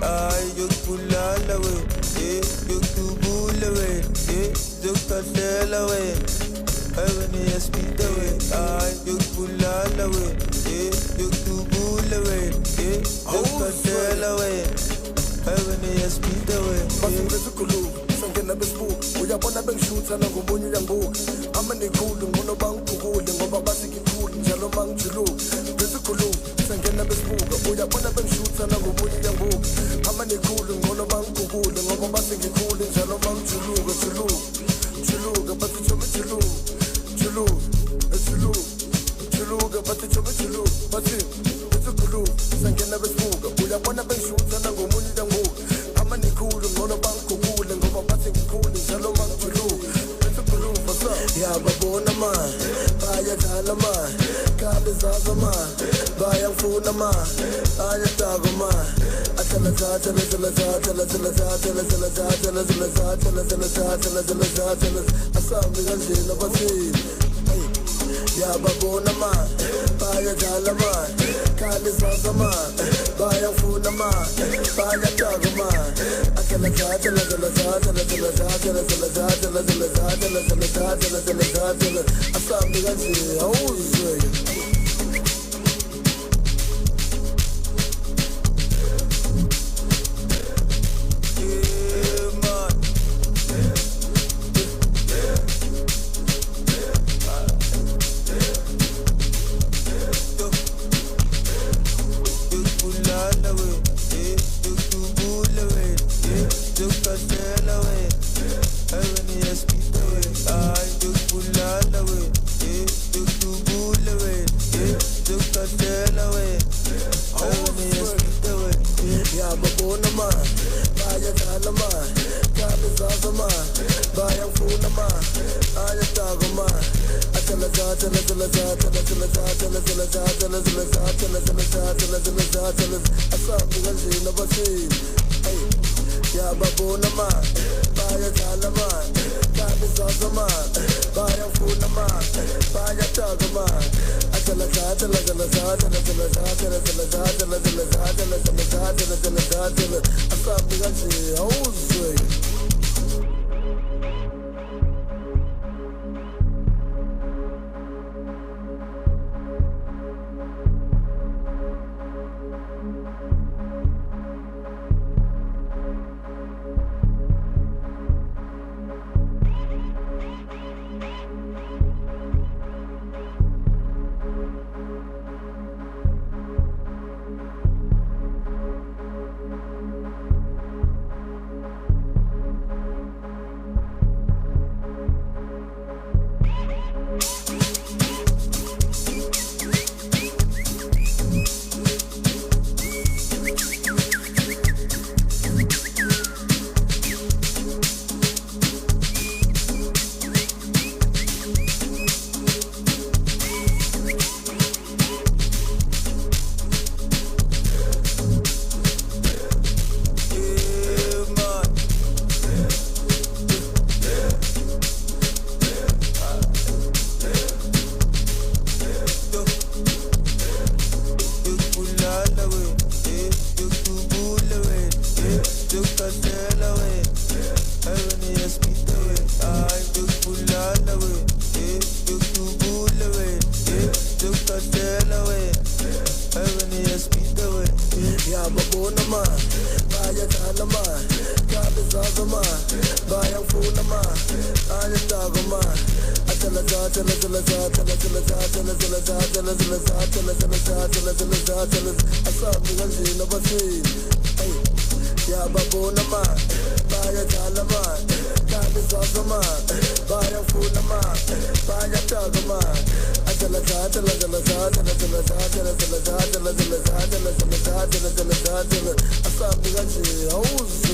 ay yokulala we, yokubula we, yokatela we, eveni espita we, ay yokulala we, yokubula we, yokatela we, eveni espita we. Sangena besbuka uyabona bengishutha nangomunye uyangibuka amanikhulu ngono bangibhukule ngoba bathi ngikhulu njalo mangijuluka besikhuluma sangena besbuka uyabona bengishutha nangomunye uyangibuka amanikhulu ngono bangibhukule ngoba bathi ngikhulu njalo mangijuluka juluka bathi chobe juluka bathi chobe bathi besikhuluma sangena besbuka uyabona bengishutha nangomunye uyangibuka amanikhulu ngono bangibhukule ngoba bathi ngikhulu njalo mangijuluka besikhuluma yababona ma bayadlala ma kabezaza ma bayangifuna ma ayataka ma asambi kanjena bathini yababona ma bayadlala ma kabezaza ma bayangifuna ma bayataka ma asambi kanjena awuzwe I